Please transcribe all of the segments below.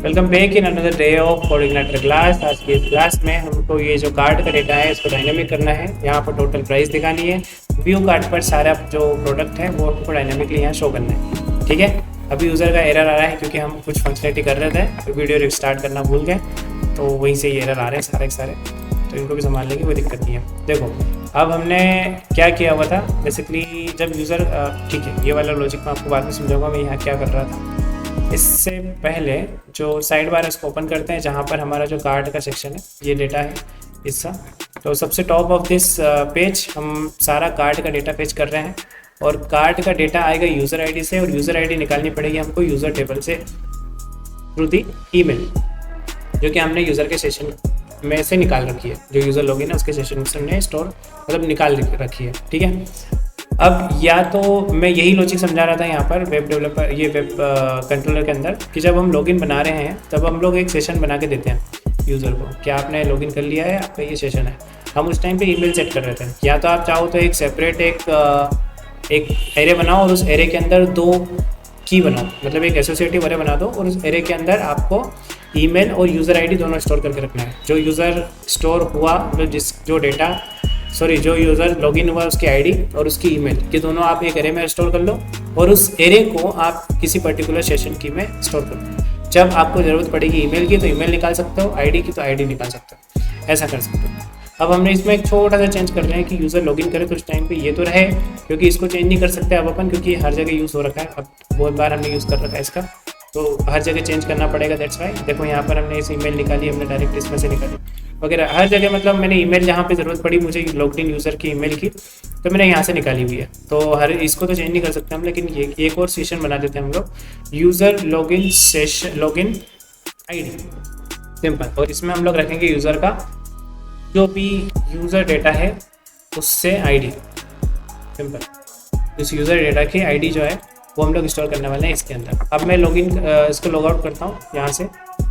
Welcome back in another day of coordinator class. आज की इस क्लास में हमको ये जो कार्ड का डेटा है इसको डायनेमिक करना है। यहाँ पर टोटल प्राइस दिखानी है। व्यू कार्ड पर सारा जो प्रोडक्ट है वो हमको डायनेमिकली यहाँ शो करना है। ठीक है, अभी यूज़र का एरर आ रहा है क्योंकि हम कुछ फंक्शनलिटी कर रहे थे तो वीडियो रिस्टार्ट करना भूल गए, तो वहीं से ये एरर आ रहे हैं सारे के सारे, तो इनको भी संभालने की कोई दिक्कत नहीं है। देखो अब हमने क्या किया हुआ था बेसिकली, जब यूज़र ठीक है, ये वाला लॉजिक मैं आपको बाद में समझाऊंगा मैं यहाँ क्या कर रहा था। इससे पहले जो साइड बार है इसको ओपन करते हैं, जहाँ पर हमारा जो कार्ड का सेक्शन है ये डेटा है हिस्सा। तो सबसे टॉप ऑफ दिस पेज हम सारा कार्ड का डेटा पेज कर रहे हैं, और कार्ड का डेटा आएगा यूज़र आईडी से, और यूज़र आईडी निकालनी पड़ेगी हमको यूज़र टेबल से थ्रू दी ईमेल, जो कि हमने यूज़र के सेशन में से निकाल रखी है। जो यूज़र लॉगिन है उसके सेशन से हमने स्टोर मतलब निकाल रखी है। ठीक है, अब या तो मैं यही लॉजिक समझा रहा था यहाँ पर वेब डेवलपर ये वेब कंट्रोलर के अंदर, कि जब हम लॉगिन बना रहे हैं तब हम लोग एक सेशन बना के देते हैं यूज़र को कि आपने लॉगिन कर लिया है, आपका ये सेशन है। हम उस टाइम पे ईमेल सेट कर रहे थे। या तो आप चाहो तो एक सेपरेट एक एरे बनाओ और उस एरे के अंदर 2 की बनाओ, मतलब एक एसोसिएटिव एरे बना दो और उस एरे के अंदर आपको ईमेल और यूज़र आईडी दोनों स्टोर करके रखना है। जो यूज़र स्टोर हुआ मतलब जो यूज़र लॉगिन हुआ उसकी आईडी और उसकी ईमेल, ये दोनों आप एक एरे में स्टोर कर लो और उस एरे को आप किसी पर्टिकुलर सेशन की में स्टोर कर लो। जब आपको ज़रूरत पड़ेगी ईमेल की तो ईमेल निकाल सकते हो, आईडी की तो आईडी निकाल सकते हो, ऐसा कर सकते हो। अब हमने इसमें एक छोटा सा चेंज कर रहे हैं कि यूज़र लॉगिन करे तो उस टाइम पे ये तो रहे, क्योंकि इसको चेंज नहीं कर सकते अब अपन, क्योंकि हर जगह यूज़ हो रखा है। अब बहुत बार हमने यूज़ कर रखा है इसका, तो हर जगह चेंज करना पड़ेगा। दैट्स वाई देखो यहाँ पर हमने इस ईमेल निकाली, हमने डायरेक्ट इसमें से निकाली वगैरह हर जगह, मतलब मैंने ईमेल जहाँ पे ज़रूरत पड़ी मुझे लॉग्ड इन यूज़र की ईमेल की, तो मैंने यहाँ से निकाली हुई है। तो हर इसको तो चेंज नहीं कर सकते हम, लेकिन ये एक और सेशन बना देते हैं हम लोग, user login session login ID simple. और इसमें हम लोग रखेंगे यूज़र का जो भी यूज़र डेटा है उससे आईडी सिंपल। इस यूज़र डेटा की आईडी जो है वो हम लोग स्टोर करने वाले हैं इसके अंदर। अब मैं लॉगिन इसको लॉग आउट करता हूँ, यहाँ से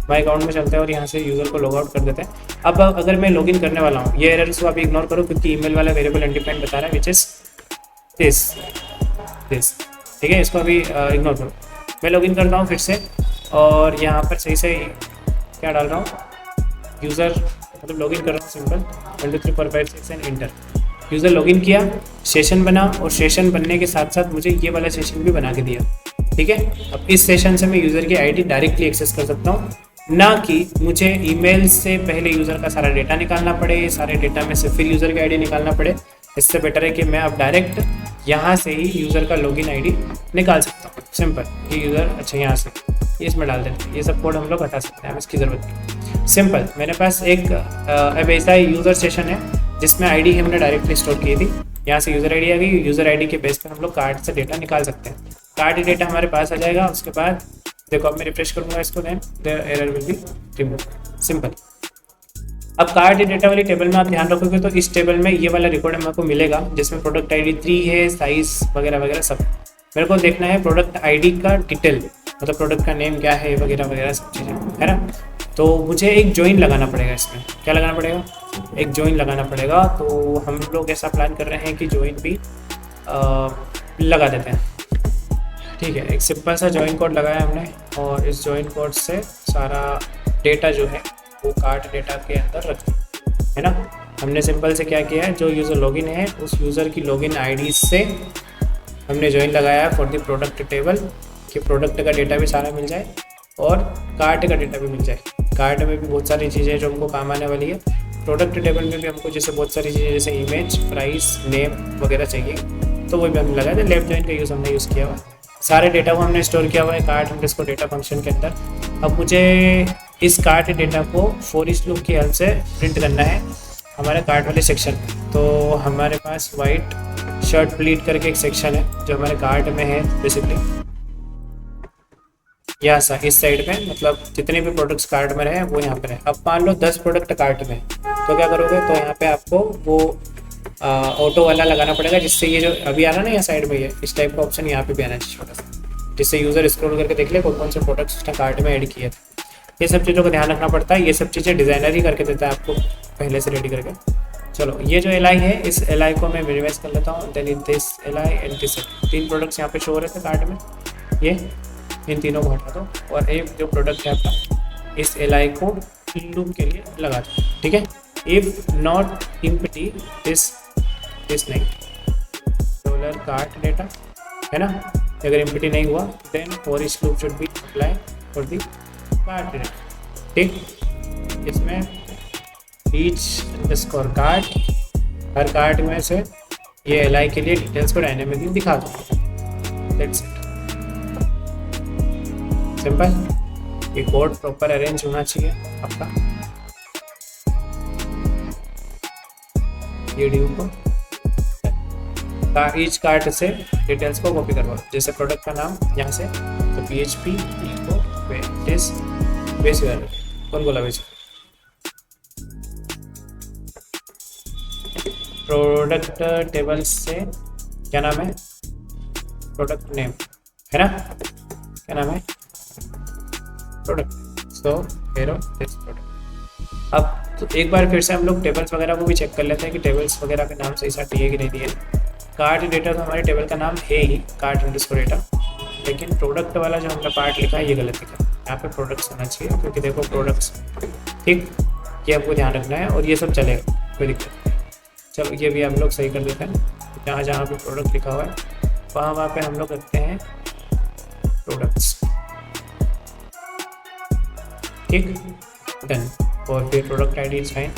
माई अकाउंट में चलते हैं और यहाँ से यूज़र को लॉग आउट कर देते हैं। अब अगर मैं लॉगिन करने वाला हूँ, ये एरर्स को आप इग्नोर करो क्योंकि ईमेल वाला वेरिएबल अनडिफाइंड बता रहा है विच इज़ दिस। ठीक है, इसको अभी इग्नोर करो। मैं लॉगिन करता हूँ फिर से, और यहाँ पर सही से क्या डाल रहा हूँ, यूज़र मतलब लॉगिन कर रहा हूँ simple 1 2 3 4 5 6 and inter. User login किया, सेशन बना, और सेशन बनने के साथ साथ मुझे ये वाला सेशन भी बना के दिया। ठीक है, अब इस सेशन से मैं यूज़र की आईडी डायरेक्टली एक्सेस कर सकता हूँ, ना कि मुझे ईमेल से पहले यूज़र का सारा डेटा निकालना पड़े, सारे डेटा में से फिर यूज़र की आईडी निकालना पड़े। इससे बेटर है कि मैं अब डायरेक्ट यहाँ से ही यूज़र का लॉगिन आईडी निकाल सकता हूँ सिंपल। ये यूज़र अच्छा यहाँ से ये इसमें डाल देते हैं, ये सब कोड हम लोग हटा सकते हैं, अब इसकी ज़रूरत नहीं। सिंपल मेरे पास एक अब ऐसा यूज़र सेशन है जिसमें आईडी हमने डायरेक्टली स्टोर की थी। यहाँ से यूज़र आईडी आ गई, यूज़र आईडी के बेस पर हम लोग कार्ड से डेटा निकाल सकते हैं। कार्ड डेटा हमारे पास आ जाएगा। उसके बाद देखो अब मैं रिफ्रेश करूँगा इसको, then the error will be remove simple. अब कार्ड डेटा वाली टेबल में आप ध्यान रखोगे तो इस टेबल में ये वाला रिकॉर्ड मेरे को मिलेगा जिसमें प्रोडक्ट आईडी 3 है, साइज वगैरह वगैरह सब। मेरे को देखना है प्रोडक्ट आईडी का डिटेल, मतलब प्रोडक्ट का नेम क्या है वगैरह वगैरह सब चीज़ें, है ना। तो मुझे एक जॉइन लगाना पड़ेगा इसमें। क्या लगाना पड़ेगा? एक जॉइन लगाना पड़ेगा। तो हम लोग ऐसा प्लान कर रहे हैं कि जॉइन भी लगा देते हैं। ठीक है, एक सिंपल सा जॉइन कोड लगाया हमने, और इस जॉइन कोड से सारा डेटा जो है वो कार्ड डेटा के अंदर रख दिया, है ना। हमने सिंपल से क्या किया है, जो यूज़र लॉगिन है उस यूज़र की लॉगिन आईडी से हमने जॉइन लगाया फॉर द प्रोडक्ट टेबल, कि प्रोडक्ट का डेटा भी सारा मिल जाए और कार्ड का डेटा भी मिल जाए। कार्ड में भी बहुत सारी चीज़ें जो हमको काम आने वाली है। प्रोडक्ट टेबल में भी हमको जैसे बहुत सारी चीज़ें जैसे इमेज, प्राइस, नेम वगैरह चाहिए, तो वो भी हमने लगाया था। लेफ्ट जॉइन का यूज़ हमने यूज़ किया हुआ, सारे डेटा को हमने स्टोर किया हुआ है कार्ड अंडरस्कोर डेटा फंक्शन के अंदर। अब मुझे इस कार्ड डेटा को फॉर ईच लूप की हेल्प से प्रिंट करना है हमारे कार्ड वाले सेक्शन में। तो हमारे पास वाइट शर्ट प्लीट करके एक सेक्शन है जो हमारे कार्ड में है बेसिकली, यहाँ सा इस साइड में, मतलब जितने भी प्रोडक्ट्स कार्ड में रहे वो यहाँ पर है। अब मान लो 10 प्रोडक्ट कार्ड में, तो क्या करोगे, तो यहाँ पे आपको वो ऑटो वाला लगाना पड़ेगा, जिससे ये जो अभी आ रहा ना यहाँ साइड में ये इस टाइप का ऑप्शन यहाँ पे भी आना चाहिए छोटा सा, जिससे यूज़र स्क्रॉल करके देख ले कौन कौन से प्रोडक्ट्स उसने कार्ड में ऐड किए थे। ये सब चीज़ों का ध्यान रखना पड़ता है। ये सब चीज़ें डिज़ाइनर ही करके देता है आपको पहले से रेडी करके। चलो ये जो LI है, इस LI को मैं मिनिमाइज कर लेता हूँ। Then in this LI and this, 3 products यहाँ पे शो हो रहे थे कार्ड में, ये इन तीनों को हटा दो और एक जो प्रोडक्ट है आपका, इस LI को लूप के लिए लगा दो, ठीक है। इफ नॉट इम्पटी दिस नहीं डॉलर कार्ड डेटा है ना, अगर इम्पटी नहीं हुआ then for each loop should be apply for the card data, ठीक। इसमें ईच अंडरस्कोर कार्ड, हर कार्ड में से ये LI के लिए डिटेल्स को डायनेमिकली दिखा दो, दैट्स इट, सिंपल। ये कोड प्रॉपर अरेंज होना चाहिए आपका, ये ड्यू को ईच कार्ड से डिटेल्स को कॉपी करवाओ, जैसे प्रोडक्ट का नाम यहाँ से तो PHP इको बेस वैल्यू, कौन बोला बेस, प्रोडक्ट टेबल से क्या नाम है, प्रोडक्ट नेम है ना, क्या नाम है प्रोडक्ट, सो हेरो दिस प्रोडक्ट। अब तो एक बार फिर से हम लोग टेबल्स वगैरह को भी चेक कर लेते हैं कि टेबल्स वगैरह के नाम सही साथ दिए कि नहीं दिए। कार्ड डेटा तो हमारे टेबल का नाम है ही कार्ड अंडरस्कोर डेटा, लेकिन प्रोडक्ट वाला जो हमने पार्ट लिखा है ये गलत लिखा है, यहाँ पे प्रोडक्ट्स होना चाहिए, क्योंकि देखो प्रोडक्ट्स, ठीक, ये आपको ध्यान रखना है और ये सब चलेगा, कोई दिक्कत नहीं। चलो ये भी हम लोग सही कर देते हैं, जहाँ जहाँ पे प्रोडक्ट लिखा हुआ है वहाँ पे हम लोग रखते हैं प्रोडक्ट्स, ठीक, डन। और फिर प्रोडक्ट ID इज फाइन,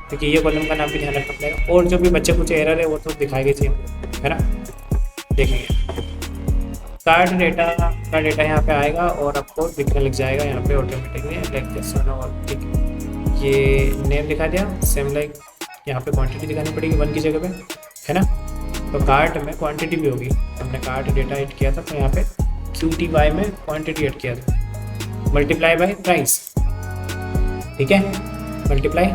क्योंकि ये कॉलम का नाम भी ध्यान रखना पड़ेगा, और जो भी बच्चे कुछ एरर है वो तो दिखाएगी थी है ना, देखेंगे। कार्ड डेटा का डेटा यहाँ पे आएगा और आपको दिखने लग जाएगा यहाँ पे ऑटोमेटिकली, लाइक दिस वन, और ठीक ये नेम दिखा दिया, सेम लाइक यहाँ पे क्वांटिटी दिखानी पड़ेगी 1 की जगह पे, है ना। तो कार्ड में क्वांटिटी भी होगी, हमने कार्ड डेटा ऐड किया था तो यहाँ पे QTY में क्वांटिटी ऐड किया था, मल्टीप्लाई बाय प्राइस, ठीक है, मल्टीप्लाई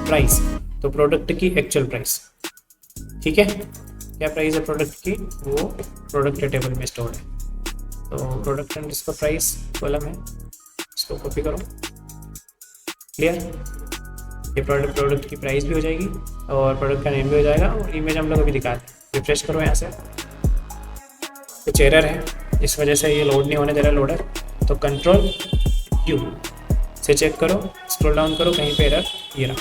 प्राइस, तो प्रोडक्ट की एक्चुअल प्राइस, ठीक है, क्या प्राइस है प्रोडक्ट की, वो प्रोडक्ट टेबल में स्टोर है, तो प्रोडक्ट एंड इसका प्राइस कॉलम है, इसको कॉपी करो, क्लियर। ये प्रोडक्ट की प्राइस भी हो जाएगी और प्रोडक्ट का नेम भी हो जाएगा, और इमेज हम लोग अभी दिखाते हैं। रिफ्रेश करो यहाँ से, कुछ एरर है इस वजह से ये लोड नहीं होने दे रहा लोडर, तो कंट्रोल Q से चेक करो, स्क्रॉल डाउन करो, कहीं पे एरर ये रहा,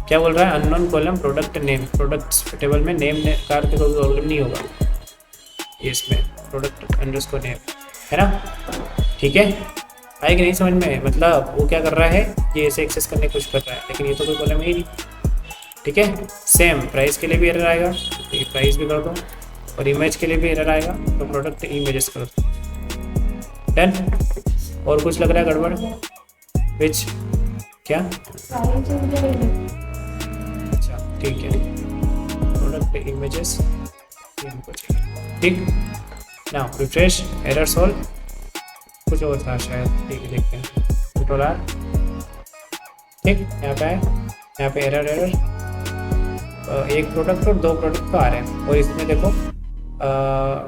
क्या बोल रहा है, unknown column product name, product table में नेम कार के कोई प्रॉब्लम नहीं होगा, ये इसमें प्रोडक्ट अंडरस्कोर नेम है ना, ठीक है। आए कि नहीं समझ में, मतलब वो क्या कर रहा है, ये ऐसे एक्सेस करने की कोशिश कर रहा है, लेकिन ये तो कोई कॉलम ही नहीं, ठीक है। सेम प्राइस के लिए भी एरर आएगा, तो ये प्राइस भी कर दो, और इमेज के लिए भी एरर आएगा, तो प्रोडक्ट इमेजेस कर दो, डन। और कुछ लग रहा है गड़बड़, विच क्या, अच्छा ठीक है, प्रोडक्ट इमेजेस हमको चाहिए, ठीक। नाउ रिफ्रेश, एरर सॉल्व, कुछ और था शायद, ठीक है देखते हैं, कंट्रोल R, ठीक, यहाँ पे है, यहाँ पे एरर एक प्रोडक्ट और 2 प्रोडक्ट तो आ रहे हैं, और इसमें देखो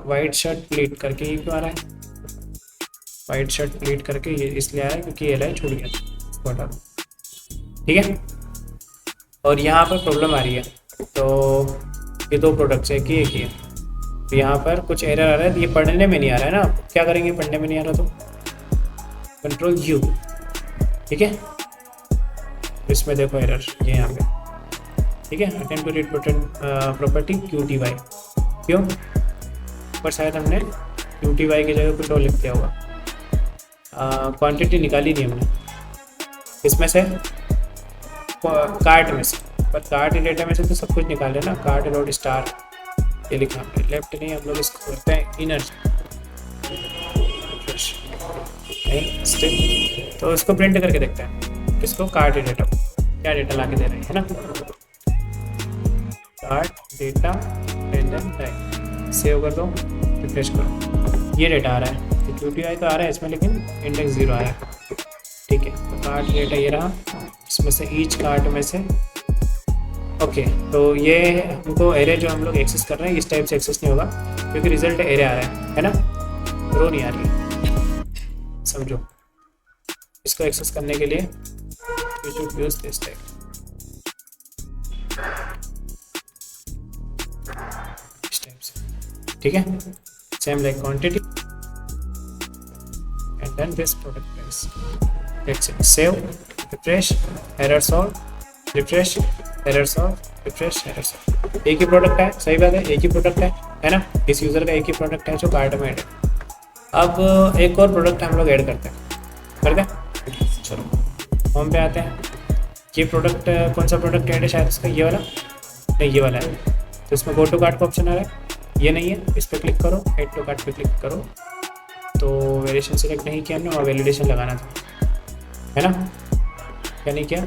वाइट शर्ट प्लीट करके ये क्यों आ रहा है, वाइट शर्ट प्लीट करके ये इसलिए आ रहा है क्योंकि ये लाइन छूट गया था, बता दो, ठीक है। और यहाँ पर प्रॉब्लम आ रही है, तो ये 2 प्रोडक्ट्स है कि एक ही है, तो यहाँ पर कुछ एरर आ रहा है, ये पढ़ने में नहीं आ रहा है ना, क्या करेंगे, पढ़ने में नहीं आ रहा तो कंट्रोल U, ठीक है। इसमें देखो एरर ये यहाँ पे, ठीक है, attempt to read property QTY, क्यों, पर शायद हमने QTY की जगह कुछ और लिख दिया होगा, क्वांटिटी निकाली नहीं हमने इसमें से, कार्ड में से, पर कार्ड डेटा में से तो सब कुछ निकाले ना, कार्ड लोड स्टार ये लिखा हमने, लेफ्ट नहीं, हम लोग इसको करते हैं इनर स्टिक, तो इसको प्रिंट करके देखते हैं, इसको कार्ड डेटा क्या डेटा ला के दे रहे हैं, है ना, card data and then type, save कर दो, रिफ्रेश करो, ये डेटा आ रहा है, तो QTY तो आ रहा है इसमें, लेकिन इंडेक्स 0 आया, ठीक है। तो कार्ड डेटा ये रहा, इसमें से ईच कार्ड में से, ओके, तो ये हमको एरे जो हम लोग एक्सेस कर रहे हैं इस टाइप से एक्सेस नहीं होगा, क्योंकि रिजल्ट एरे आ रहा है ना, रो नहीं आ रही है, समझो। इसको एक्सेस करने के लिए you should use this type, ठीक है, same like quantity and then this product price, that's it. Save, refresh, error solve, refresh, error solve, refresh, error solve. एक ही प्रोडक्ट है, सही बात है, एक ही प्रोडक्ट है ना, इस यूज़र का एक ही प्रोडक्ट है जो कार्ट में ऐड है। अब एक और प्रोडक्ट हम लोग ऐड करते हैं, कर दें? चलो होम पे आते हैं। ये प्रोडक्ट कौन सा प्रोडक्ट ऐड है शायद इसका, ये वाला नहीं, ये वाला है। तो इसमें गो टू कार्ट का ऑप्शन आ रहा है, ये नहीं है, इस पर क्लिक करो, ऐड टू कार्ट पे क्लिक करो। तो वेरिएशन सेलेक्ट नहीं किया हमने और वैलिडेशन लगाना था, है ना, क्या नहीं किया,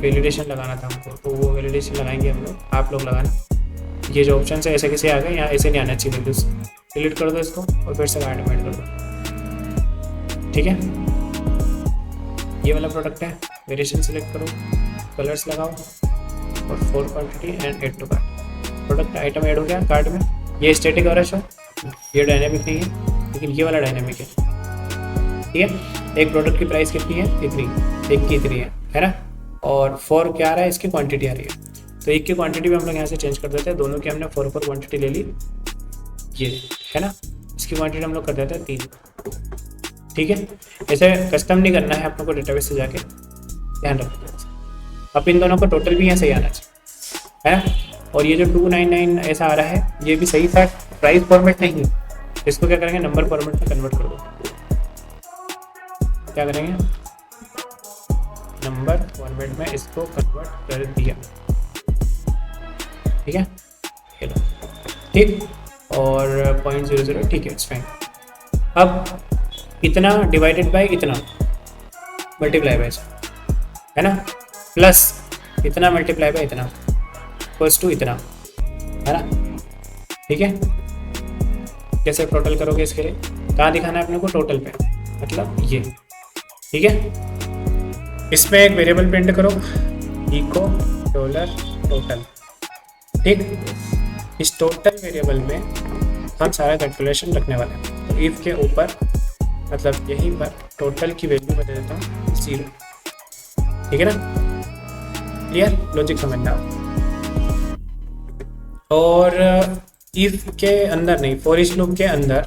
वैलिडेशन लगाना था हमको, तो वो वैलिडेशन लगाएंगे हम लोग, आप लोग लगाना। ये जो ऑप्शन है ऐसे कैसे आ गए, यहाँ ऐसे नहीं आना चाहिए, वैल्यूज डिलीट कर दो इसको और फिर से कार्ट में ऐड कर दो, ठीक है। ये वाला प्रोडक्ट है, वेरिएशन सेलेक्ट करो, कलर्स लगाओ और 4 quantity and add to cart. Product item add हो गया कार्ट में। ये स्टैटिक हो रहा है शो, ये डायनेमिक नहीं है, लेकिन ये वाला डायनेमिक है, ठीक है। एक प्रोडक्ट की प्राइस कितनी है, इतनी, एक की इतनी है ना, और 4 क्या आ रहा है, इसकी क्वांटिटी आ रही है। तो एक की क्वांटिटी भी हम लोग यहाँ से चेंज कर देते हैं, दोनों की हमने 4 क्वांटिटी ले ली, ये है ना, इसकी क्वांटिटी हम लोग कर देते हैं 3, ठीक है। ऐसे कस्टम नहीं करना है आप लोग को, डेटाबेस से जाके ध्यान रखना। अब इन दोनों का टोटल भी यहाँ सही आना चाहिए, है ना। और ये जो 299 ऐसा आ रहा है, ये भी सही था, प्राइस फॉर्मेट नहीं, इसको क्या करेंगे, नंबर फॉर्मेट में कन्वर्ट कर दो। क्या करेंगे, नंबर फॉर्मेट में इसको कन्वर्ट कर दिया, ठीक है, ठीक। और 0.00, ठीक है, इट्स फाइन। अब इतना डिवाइडेड बाय इतना मल्टीप्लाई बाय, है ना, प्लस इतना मल्टीप्लाई बाय इतना इक्वल्स टू इतना, है ना, ठीक है। कैसे टोटल करोगे इसके लिए, कहाँ दिखाना है अपने को, टोटल पे, मतलब ये, ठीक है। इसमें एक वेरिएबल प्रिंट करो, इको डॉलर टोटल, ठीक। इस टोटल वेरिएबल में हम सारा कैलकुलेशन रखने वाले हैं। तो इफ के ऊपर, मतलब यहीं पर टोटल की वैल्यू बता देता हूँ 0, ठीक है ना, क्लियर, लॉजिक समझना। और इफ के अंदर नहीं, फॉर ईच लूप के अंदर,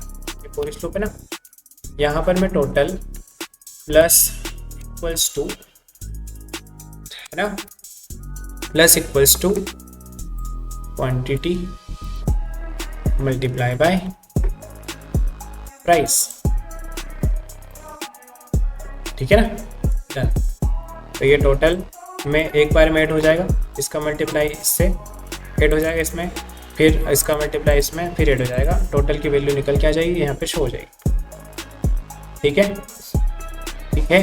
फॉर ईच लूप है ना, यहाँ पर मैं टोटल प्लस इक्वल्स टू, है ना, plus equals to quantity multiply by price, ठीक है ना, डन। तो ये टोटल में एक बार में ऐड हो जाएगा, इसका मल्टीप्लाई इससे ऐड हो जाएगा इसमें, फिर इसका मल्टीप्लाई इसमें, फिर ऐड हो जाएगा, टोटल की वैल्यू निकल के आ जाएगी, यहाँ पे शो हो जाएगी, ठीक है, ठीक है।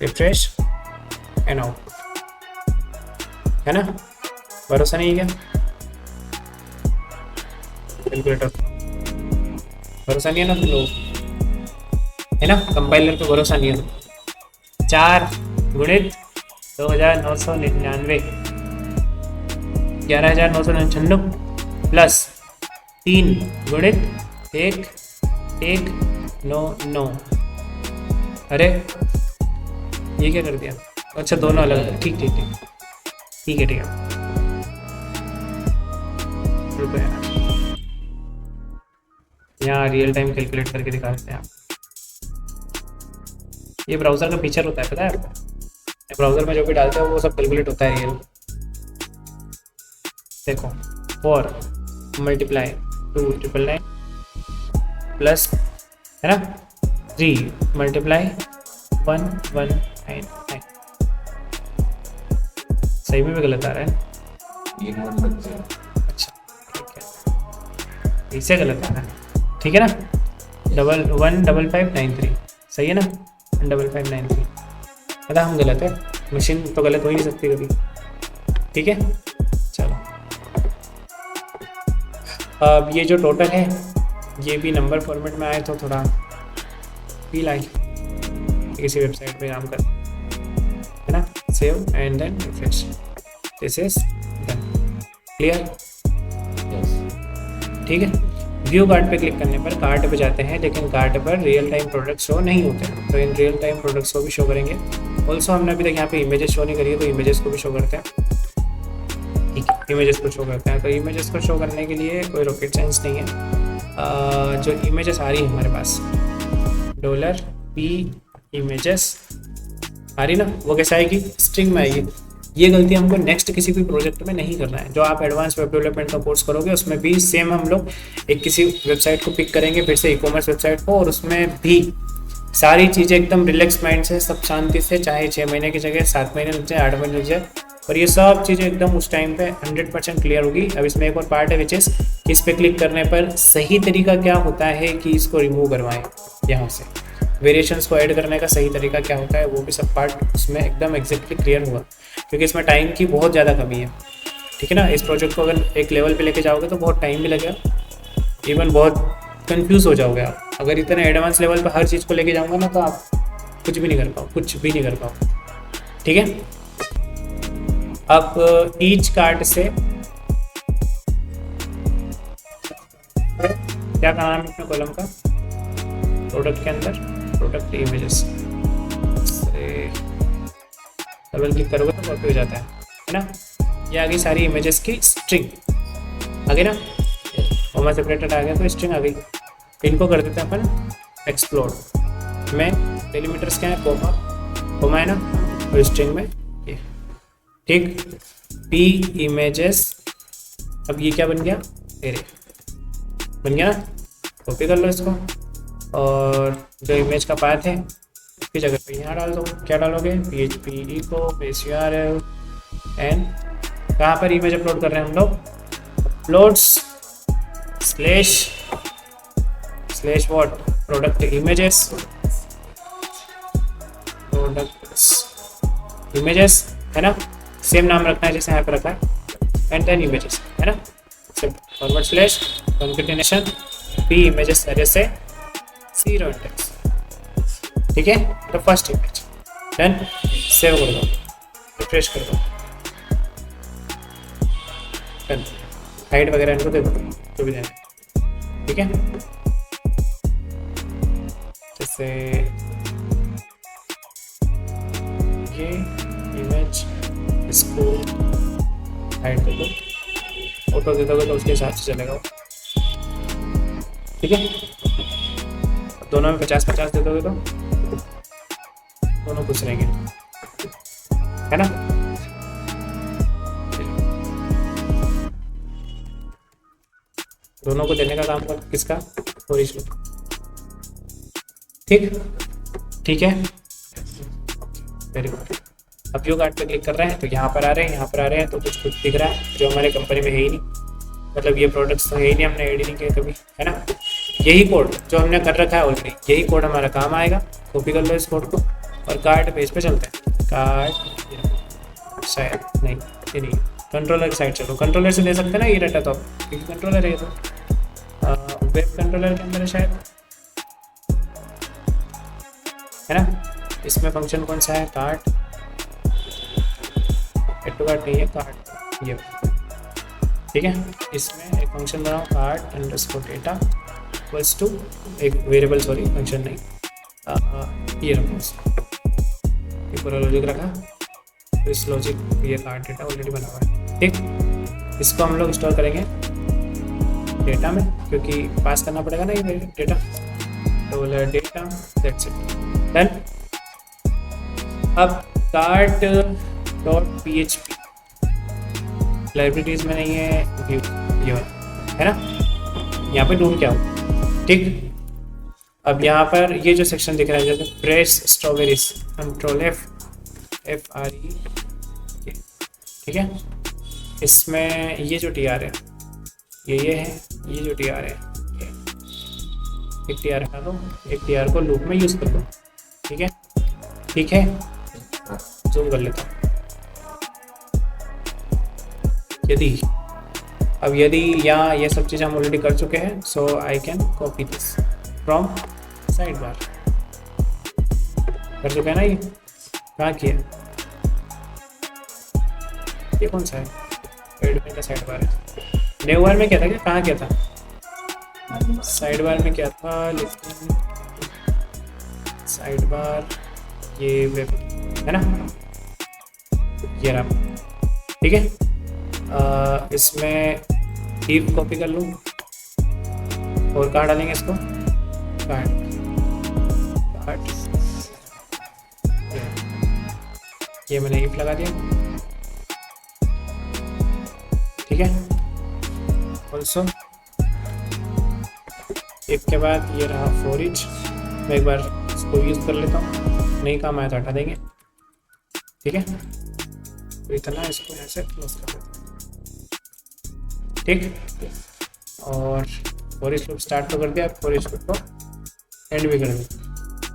रिफ्रेश एंड आउट, है ना, भरोसा नहीं है क्या, कैलकुलेटर भरोसा नहीं है ना तुम लोग, है ना, कंपाइलर पे भरोसा नहीं है। 4 गुणित 2999, 11,999 प्लस 3 गुणित 1,199। अरे ये क्या कर दिया, अच्छा दोनों अलग अलग, ठीक ठीक ठीक ठीक है, ठीक है, रुपये यहाँ रियल टाइम कैलकुलेट करके दिखा देते हैं आप। ये ब्राउज़र का फीचर होता है, पता है आपको, ब्राउज़र में जो भी डालते हो वो सब कैलकुलेट होता है रियल। देखो 4 मल्टीप्लाई 2,999 प्लस, है ना, 3 मल्टीप्लाई 1,199। सही में भी गलत आ रहा है, अच्छा ठीक है, इससे गलत आ रहा है, ठीक है ना, 1,15593 सही है ना, 1,593, पता हम गलत है, मशीन तो गलत हो ही नहीं सकती कभी, ठीक है। चलो अब ये जो टोटल है ये भी नंबर फॉर्मेट में आए तो थोड़ा फील आई किसी वेबसाइट पे काम कर, है ना। Save and then refresh, this is done, clear, ठीक है। व्यू कार्ट पे क्लिक करने पर कार्ट पे जाते हैं, लेकिन कार्ट पर रियल टाइम प्रोडक्ट शो नहीं होते हैं, तो इन रियल टाइम प्रोडक्ट्स को भी शो करेंगे। ऑल्सो हमने अभी तक यहाँ पे इमेजेस शो नहीं करी है, तो इमेजेस को भी शो करते हैं, ठीक है। इमेजेस को शो करते हैं। तो इमेजेस को शो करने के लिए कोई रॉकेट साइंस नहीं है। जो इमेजेस आ रही है हमारे पास $p इमेजेस आ रही ना, वो कैसे आएगी, स्ट्रिंग में आएगी। ये गलती हमको नेक्स्ट किसी भी प्रोजेक्ट में नहीं करना है। जो आप एडवांस वेब डेवलपमेंट का कोर्स करोगे उसमें भी सेम हम लोग एक किसी वेबसाइट को पिक करेंगे, फिर से ई-कॉमर्स वेबसाइट को, और उसमें भी सारी चीज़ें एकदम रिलैक्स माइंड से, सब शांति से, चाहे 6 महीने की जगह 7 महीने लग जाए, 8 महीने लग जाए, और ये सब चीज़ें एकदम उस टाइम पे 100% क्लियर होगी। अब इसमें एक और पार्ट है विच इज़ इस पर क्लिक करने पर सही तरीका क्या होता है कि इसको रिमूव करवाएं, यहाँ से वेरिएशंस को ऐड करने का सही तरीका क्या होता है, वो भी सब पार्ट उसमें एकदम एग्जैक्टली क्लियर हुआ, क्योंकि इसमें टाइम की बहुत ज़्यादा कमी है। ठीक है ना, इस प्रोजेक्ट को अगर एक लेवल पे लेके जाओगे तो बहुत टाइम भी लगेगा, इवन बहुत कंफ्यूज हो जाओगे आप। अगर इतने एडवांस लेवल पे हर चीज़ को लेके जाऊँगा ना तो आप कुछ भी नहीं कर पाओ, कुछ भी नहीं कर पाओ। ठीक है, अब ईच कार्ड से क्या नाम है अपने कॉलम का, प्रोडक्ट के अंदर प्रोडक्ट इमेजेस, डबल क्लिक करोगे तो कॉपी हो जाता है ना। ये आ गई सारी इमेजेस की स्ट्रिंग आ गई ना, कॉमा सेपरेटेड आ गया तो स्ट्रिंग आ गई। इनको कर देते हैं अपन एक्सप्लोर में, डेलीमीटर्स क्या है, कोमा है ना, और स्ट्रिंग में ये, ठीक, p इमेजेस। अब ये क्या बन गया, एरे बन गया ना, कॉपी कर लो इसको, और जो इमेज का पाथ है उसकी जगह पे यहाँ डाल दो। क्या डालोगे, PHP echo URL एंड कहाँ पर इमेज अपलोड कर रहे हैं हम लोग, uploads slash what, product images है ना, सेम नाम रखना है जैसे यहाँ पे रखा है, एंड 10 इमेजेस है ना, forward slash concatenation p images array से 0 इंडेक्स। ठीक है, तो फर्स्ट इमेज डन, सेव कर दो, रिफ्रेश कर दो, डन, हाइड वगैरह इनको दे दो जो भी देना। ठीक है, जैसे ये इमेज, इसको हाइड दे दो, फोटो दे दोगे तो उसके हिसाब से चलेगा। ठीक है, दोनों में 50-50 दे दोगे तो दोनों खुश रहेंगे, है ना। दोनों को देने का काम कर किसका, ओरिजिनल। ठीक है, वेरी गुड। अब व्यू कार्ड पे क्लिक कर रहे हैं तो यहाँ पर आ रहे हैं, तो कुछ दिख रहा है जो हमारे कंपनी में है ही नहीं, मतलब ये प्रोडक्ट्स तो है ही नहीं, हमने ऐड ही नहीं किए कभी, है ना। यही कोड जो हमने कर रखा है ऑलरेडी, यही कोड हमारा काम आएगा। कॉपी कर लो इस कोड को और कार्ड पेज पे चलते हैं। कार्ड शायद नहीं, ये नहीं, कंट्रोलर की साइड चलो, कंट्रोलर से दे सकते हैं ना ये डाटा, तो क्योंकि कंट्रोलर है ये, तो वेब कंट्रोलर के अंदर है शायद, है ना। इसमें फंक्शन कौन सा है, कार्ड, एड टू कार्ड नहीं है, कार्ड ये। ठीक है, इसमें एक फंक्शन बनाओ, card underscore data equals to एक वेरिएबल, सॉरी फंक्शन नहीं, ये रखो, ये पूरा लॉजिक रखा, इस लॉजिक ये कार्ड डेटा ऑलरेडी बना हुआ है। ठीक, इसको हम लोग स्टोर करेंगे डेटा में, क्योंकि पास करना पड़ेगा ना ये डेटा, तो डेटा, दैट्स इट, डन। अब कार्ड डॉट PHP लाइब्रेरीज में नहीं है, व्यू ये है ना, यहाँ पे ढूंढ क्या हो। ठीक, अब यहाँ पर ये जो सेक्शन दिख रहा है जैसे फ्रेश स्ट्रॉबेरीज, कंट्रोल FRE, ठीक है, इसमें ये जो TR है ये है, ये जो TR है, एक TR हटा दो, एक TR को लूप में यूज कर दो। ठीक है, जूम कर लेता हूँ। यदि यहाँ ये सब चीज़ हम ऑलरेडी कर चुके हैं, so I can copy this from side bar, कर चुके हैं ना। ये कहाँ किया, ये कौन सा है, एडमिन का साइड बार है, न्यू बार में क्या था, क्या कहाँ क्या था, साइड बार में क्या था, लेकिन साइड बार ये वेब है ना, ये रहा। ठीक है, इसमें हीप कॉपी कर लूँ और कहाँ डालेंगे इसको, कार्ड, ये मैंने हीप लगा दिया, ठीक है। ऑल्सो एक के बाद ये रहा फॉर ईच, मैं एक बार इसको यूज़ कर लेता हूँ, नहीं काम आया तो हटा देंगे, ठीक है। तो इतना इसको ऐसे क्लोज कर देते हैं, ठीक। और फॉर ईच लूप स्टार्ट तो कर दिया, फॉर ईच लूप को एंड भी कर दिया,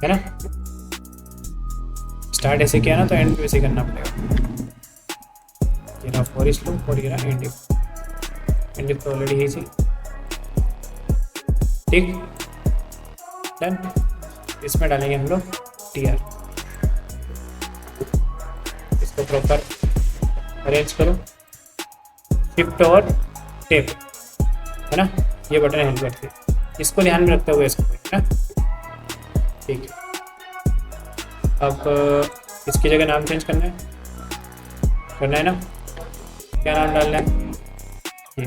है ना। स्टार्ट ऐसे किया ना तो एंड भी वैसे करना पड़ेगा। ये रहा फॉर ईच लूप और ये रहा एंड इफ, एंड इफ तो ऑलरेडी है, ठीक, डन। इसमें डालेंगे हम लोग टीआर, इसको प्रॉपर अरेंज करो, शिफ्ट और टेप, है ना, ये बटन हेल्प करती है, इसको ध्यान में रखते हुए इसको, है ना, ठीक है। अब इसकी जगह नाम चेंज करना है ना, क्या नाम डालना है, ये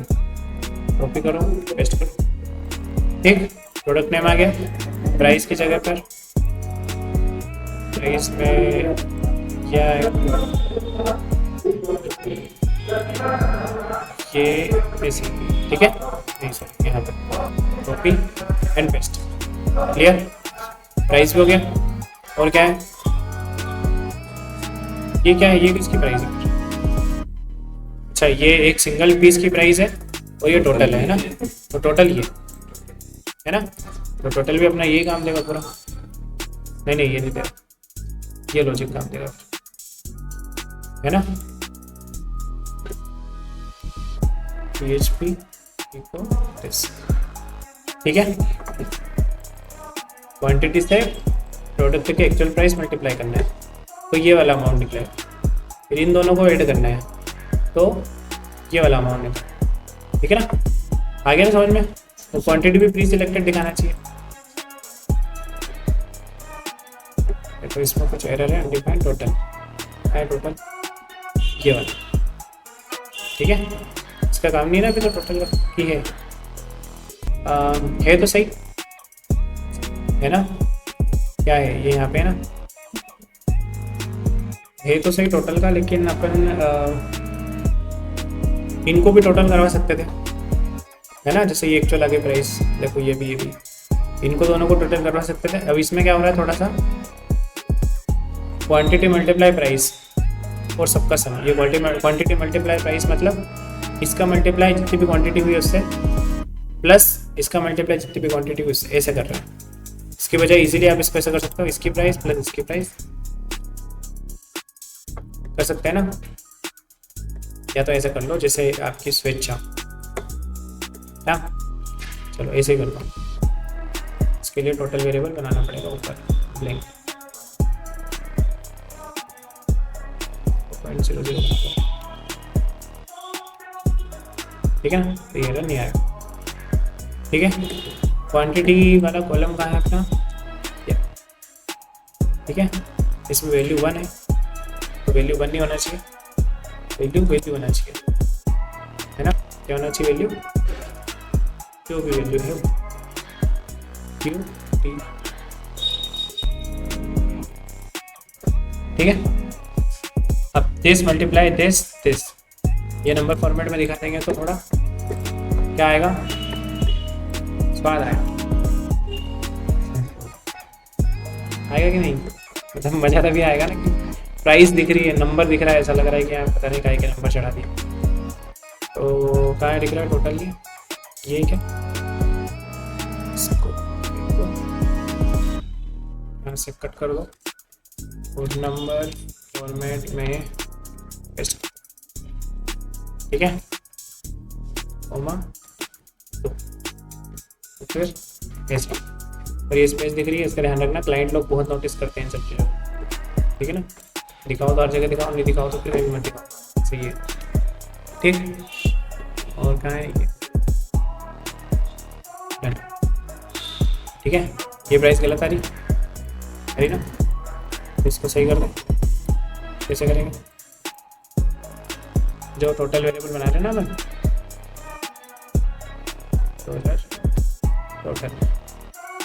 कॉपी करो पेस्ट करो, ठीक। प्रोडक्ट नेम आ गया, प्राइस की जगह पर प्राइस में क्या है, ये ऐसे, ठीक है, नहीं सर यहाँ पर copy and paste, clear. Price भी हो गया, और क्या है, ये क्या है, ये किसकी प्राइस है, अच्छा ये एक सिंगल पीस की प्राइस है और ये टोटल है ना, तो टोटल ये है ना, तो टोटल भी अपना यही काम देगा पूरा, नहीं ये नहीं देगा, ये लॉजिक काम देगा, है ना। PHP इको दिस, ठीक है। क्वांटिटी से प्रोडक्ट के एक्चुअल प्राइस मल्टीप्लाई करना है, तो ये वाला अमाउंट निकलेगा, फिर इन दोनों को ऐड करना है तो ये वाला अमाउंट निकलेगा, ठीक है ना, आ गया ना समझ में। तो क्वांटिटी भी प्री सिलेक्टेड दिखाना चाहिए, तो इसमें कुछ एरर है, अनडिफाइंड टोटल है, टोटल ये वाला, ठीक है। इसका काम नहीं है ना अभी, तो टोटल की है तो सही है ना, क्या है ये यहाँ पे है ना, है तो सही टोटल का, लेकिन अपन इनको भी टोटल करवा सकते थे, है ना, जैसे ये एक्चुअल आगे प्राइस देखो, ये भी इनको दोनों को टोटल करवा सकते थे। अब इसमें क्या हो रहा है, थोड़ा सा क्वांटिटी मल्टीप्लाई प्राइस और सबका सम, ये क्वांटिटी मल्टीप्लाई प्राइस मतलब इसका मल्टीप्लाई जितनी भी क्वांटिटी हुई उससे प्लस इसका मल्टीप्लाई जितनी भी क्वांटिटी हुई उससे, ऐसे कर रहे हैं। इसकी बजाय इजीली आप इसको ऐसा कर सकते हो, इसकी प्राइस प्लस इसकी प्राइस कर सकते हैं ना, या तो ऐसे कर लो जैसे आपकी स्वेच्छा, ना चलो ऐसे ही कर लो। इसके लिए टोटल वेरिएबल बनाना पड़ेगा ऊपर ब्लैंक 0.00, ठीक है ना, तो ये नहीं आएगा, ठीक है। क्वांटिटी वाला कॉलम कहाँ है अपना, ठीक है, इसमें वैल्यू 1 है तो वैल्यू 1 नहीं होना चाहिए, वैल्यू होना चाहिए, है ना, क्या होना चाहिए वैल्यू, जो भी वैल्यू है क्यू टी, ठीक है। अब दिस मल्टीप्लाई दिस, ये नंबर फॉर्मेट में दिखा देंगे तो थोड़ा क्या आएगा, स्वाद आएगा कि नहीं, मतलब मज़ा तभी आएगा ना कि प्राइस दिख रही है, नंबर दिख रहा है, ऐसा लग रहा है कि यहाँ पता नहीं क्या नंबर चढ़ा दिया। तो कहाँ दिख रहा है टोटल, ये क्या, इसको यहाँ से कट कर दो और नंबर फॉर्मेट में पेस्ट, ठीक है, कोमा 2, तो फिर ऐसे, और ये स्पेस दिख रही है, इसका ध्यान रखना, क्लाइंट लोग बहुत नोटिस करते हैं इन सब चीज़ों, ठीक है ना। दिखाओ तो हर जगह दिखाओ, नहीं दिखाओ तो फिर भी मत दिखाओ, सही है, ठीक। और कहाँ है ये, डन, ठीक है। ये प्राइस गलत आ रही ना, तो इसको सही कर दो, कैसे करेंगे, जो टोटल वेरिएबल बना रहे हैं ना अपन, टोटल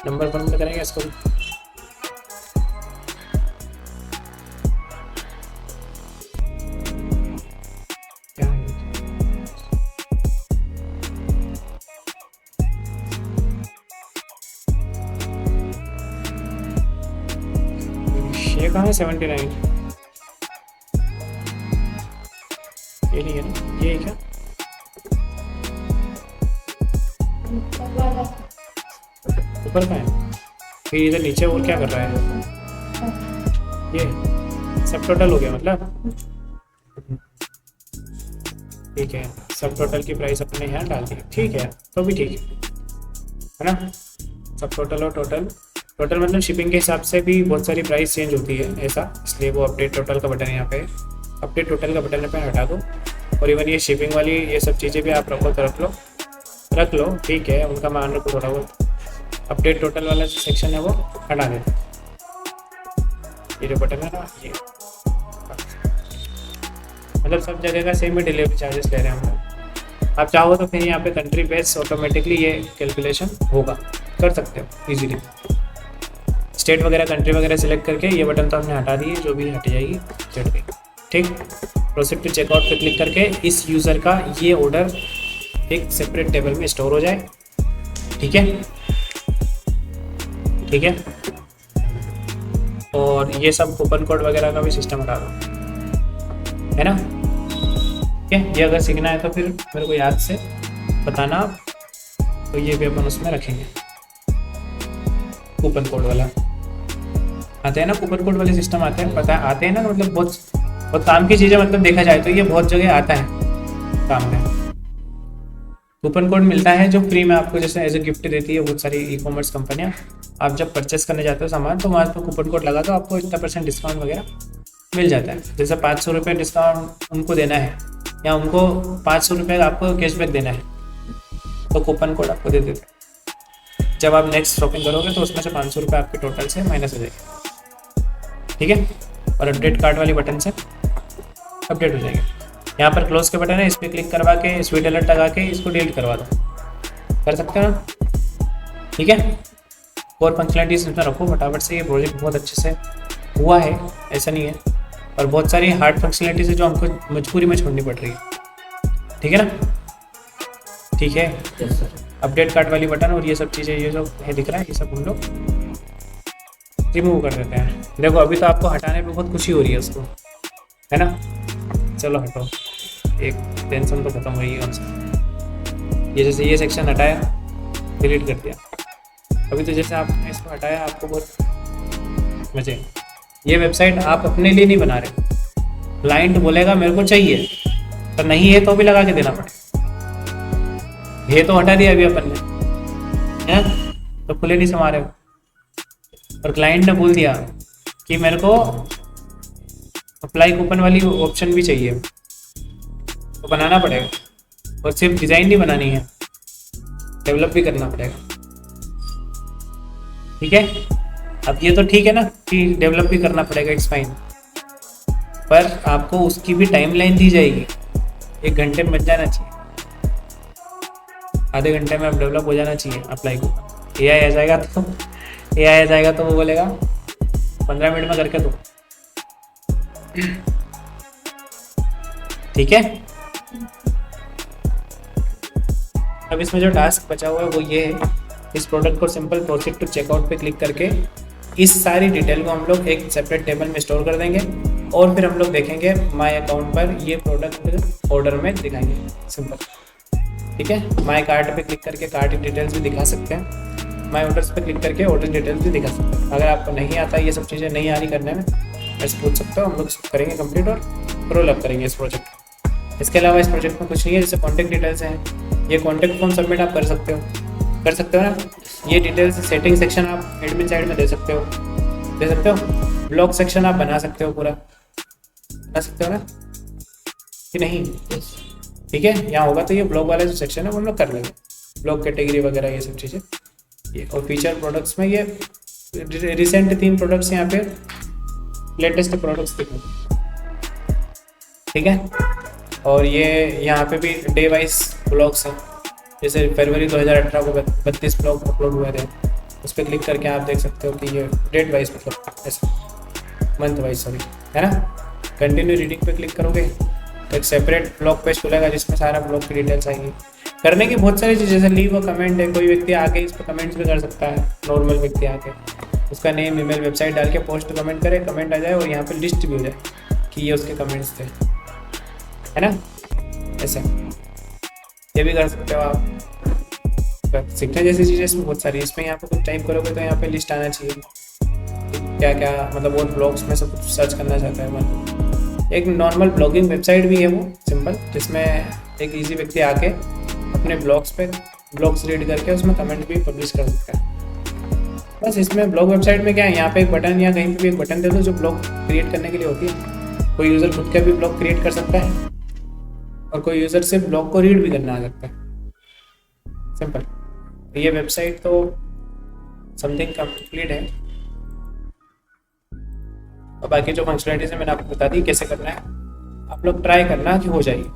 नंबर फॉर्मेट करेंगे इसको। क्या है ये, कहाँ है 79? ये नहीं है ना, ये है क्या? ऊपर का है, फिर इधर नीचे और क्या कर रहा है? ये सब टोटल हो गया मतलब, ठीक है। सब टोटल की प्राइस अपने यहाँ डाल दी, ठीक है, तो भी ठीक है ना। सब टोटल और टोटल, टोटल मतलब शिपिंग के हिसाब से भी बहुत सारी प्राइस चेंज होती है ऐसा, इसलिए वो अपडेट टोटल का बटन है यहाँ पे, अपडेट टोटल का बटन पे हटा दो। और इवन ये शिपिंग वाली ये सब चीज़ें भी आप रखो तो रख लो, ठीक है, उनका मान रखो थोड़ा बहुत। अपडेट टोटल वाला जो सेक्शन है वो हटा देते, ये जो बटन है ना ये, मतलब सब जगह का सेम ही डिलीवरी चार्जेस ले रहे हैं हम लोग। आप चाहो तो फिर यहाँ पे कंट्री बेस ऑटोमेटिकली ये कैलकुलेशन होगा, कर सकते हो इजीली। स्टेट वगैरह कंट्री वगैरह सिलेक्ट करके ये बटन तो हमने हटा दिए, जो भी हट जाएगी हट गई, ठीक। प्रोसीड टू चेकआउट पे क्लिक करके इस यूज़र का ये ऑर्डर एक सेपरेट टेबल में स्टोर हो जाए, ठीक है, ठीक है। और ये सब कूपन कोड वगैरह का भी सिस्टम हटा दो, है ना, ठीक है। ये अगर सीखना है तो फिर मेरे को याद से बताना, तो ये भी अपन उसमें रखेंगे। कूपन कोड वाला आते हैं ना, कूपन कोड वाले सिस्टम आते हैं, पता आते हैं ना, मतलब बहुत काम की चीज़ें, मतलब देखा जाए तो ये बहुत जगह आता है काम में। कूपन कोड मिलता है जो फ्री में आपको जैसे एज ए गिफ्ट देती है बहुत सारी ई कॉमर्स कंपनियाँ। आप जब परचेस करने जाते हो सामान तो वहाँ पर कूपन कोड लगा दो, आपको इतना % डिस्काउंट वगैरह मिल जाता है। जैसे 500 रुपये डिस्काउंट उनको देना है या उनको 500 रुपये आपको कैशबैक देना है, तो कूपन कोड आपको दे देते हैं। जब आप नेक्स्ट शॉपिंग करोगे तो उसमें से 500 रुपये आपके टोटल से माइनस हो जाएगा, ठीक है। और अपडेट कार्ड वाली बटन से अपडेट हो जाएगा। यहाँ पर क्लोज के बटन है, इस पर क्लिक करवा के स्वीट अलर्ट लगा के इसको डिलीट करवा दो, कर सकते हो ना, ठीक है। और फंक्शनलिटीज इसमें रखो फटाफट से। ये प्रोजेक्ट बहुत अच्छे से हुआ है, ऐसा नहीं है, और बहुत सारी हार्ड फंक्शनलिटीज है जो हमको मजबूरी में छोड़नी पड़ रही है, ठीक है ना, ठीक है। अपडेट कार्ड वाली बटन और ये सब चीज़ें, ये जो है दिख रहा है, ये सब हम लोग रिमूव कर देते हैं। देखो अभी तो आपको हटाने पे बहुत खुशी हो रही है उसको, है ना, चलो हटो, एक टेंशन तो खत्म हुई है हमसे। ये जैसे ये सेक्शन हटाया, डिलीट कर दिया, अभी तो जैसे आपने इसको हटाया आपको बहुत मजे। ये वेबसाइट आप अपने लिए नहीं बना रहे, क्लाइंट बोलेगा मेरे को चाहिए, तो नहीं है तो भी लगा के देना पड़ेगा। ये तो हटा दिया अभी अपन ने, है तो खुले नहीं समा रहे हो, और क्लाइंट ने बोल दिया कि मेरे को अप्लाई कूपन वाली ऑप्शन भी चाहिए, तो बनाना पड़ेगा। और सिर्फ डिज़ाइन नहीं बनानी है, डेवलप भी करना पड़ेगा, ठीक है। अब ये तो ठीक है ना कि डेवलप भी करना पड़ेगा, इट्स फाइन, पर आपको उसकी भी टाइमलाइन दी जाएगी। 1 घंटे में बन जाना चाहिए, आधे घंटे में आप डेवलप हो जाना चाहिए अप्लाई कूपन। AI आ जाएगा तो वो बोलेगा 15 मिनट में करके दो, ठीक है। अब इसमें जो टास्क बचा हुआ है वो ये है, इस प्रोडक्ट को सिंपल प्रोसीड टू चेकआउट पे क्लिक करके इस सारी डिटेल को हम लोग एक सेपरेट टेबल में स्टोर कर देंगे, और फिर हम लोग देखेंगे माय अकाउंट पर ये प्रोडक्ट ऑर्डर में दिखाएंगे, सिंपल, ठीक है। माय कार्ट पे क्लिक करके कार्ट डिटेल्स भी दिखा सकते हैं, माय ऑर्डर्स पे क्लिक करके ऑर्डर डिटेल्स भी दिखा सकते हैं। अगर आपको नहीं आता, ये सब चीज़ें नहीं आ रही करने में, ऐसे पूछ सकते हो, हम लोग करेंगे कंप्लीट और रोल अप करेंगे इस प्रोजेक्ट। इसके अलावा इस प्रोजेक्ट में कुछ नहीं है, जैसे कॉन्टैक्ट डिटेल्स हैं, ये कॉन्टैक्ट फॉर्म सबमिट आप कर सकते हो ना। ये डिटेल्स सेटिंग सेक्शन आप एडमिन साइड में दे सकते हो, ब्लॉग सेक्शन आप बना सकते हो, पूरा बना सकते हो ना कि नहीं, ठीक है। यहाँ होगा तो ये ब्लॉग वाला जो सेक्शन है वो हम लोग कर लेंगे, ब्लॉग कैटेगरी वगैरह ये सब चीज़ें। ये और फीचर प्रोडक्ट्स में ये रिसेंट 3 प्रोडक्ट्स यहाँ पे लेटेस्ट प्रोडक्ट्स दिखेंगे, ठीक है। और ये यहाँ पे भी डे वाइज ब्लॉग्स हैं। जैसे फरवरी 2018 को 32 ब्लॉग अपलोड हुए थे, उस पर क्लिक करके आप देख सकते हो कि ये डेट वाइज मतलब ऐसा मंथ वाइज सॉरी, है ना। कंटिन्यू रीडिंग पे क्लिक करोगे तो एक सेपरेट ब्लॉग पेज खुलेगा जिसमें सारा ब्लॉग की डिटेल्स आएगी। करने की बहुत सारी चीज़ें, जैसे लीव अ कमेंट है, कोई व्यक्ति आके इस पर कमेंट्स भी कर सकता है, नॉर्मल व्यक्ति आके उसका नेम ईमेल वेबसाइट डाल के पोस्ट कमेंट करे, कमेंट आ जाए और यहाँ पे लिस्ट भी हो जाए कि ये उसके कमेंट्स थे, है ना। ऐसे ये भी कर सकते हो आप। सीखने जैसी चीज़ें इसमें बहुत सारी, इसमें यहाँ पे कुछ टाइप करोगे तो यहाँ पे लिस्ट आना चाहिए क्या क्या मतलब वो ब्लॉग्स में सब कुछ सर्च करना चाहता है मतलब। एक नॉर्मल ब्लॉगिंग वेबसाइट भी है वो सिंपल, जिसमें एक इजी व्यक्ति आके अपने ब्लॉग्स रीड करके उसमें कमेंट भी पब्लिश कर सकता है। बस इसमें ब्लॉग वेबसाइट में क्या है, यहाँ पे एक बटन या कहीं पे भी एक बटन दे दो जो ब्लॉग क्रिएट करने के लिए होती है। कोई यूज़र खुद का भी ब्लॉग क्रिएट कर सकता है और कोई यूज़र से ब्लॉग को रीड भी करना आ सकता है, सिंपल। ये वेबसाइट तो समथिंग कंप्लीट है और बाकी जो फंक्शनलिटीज़ है मैंने आपको बता दी कैसे करना है। आप लोग ट्राई करना कि हो जाएगी।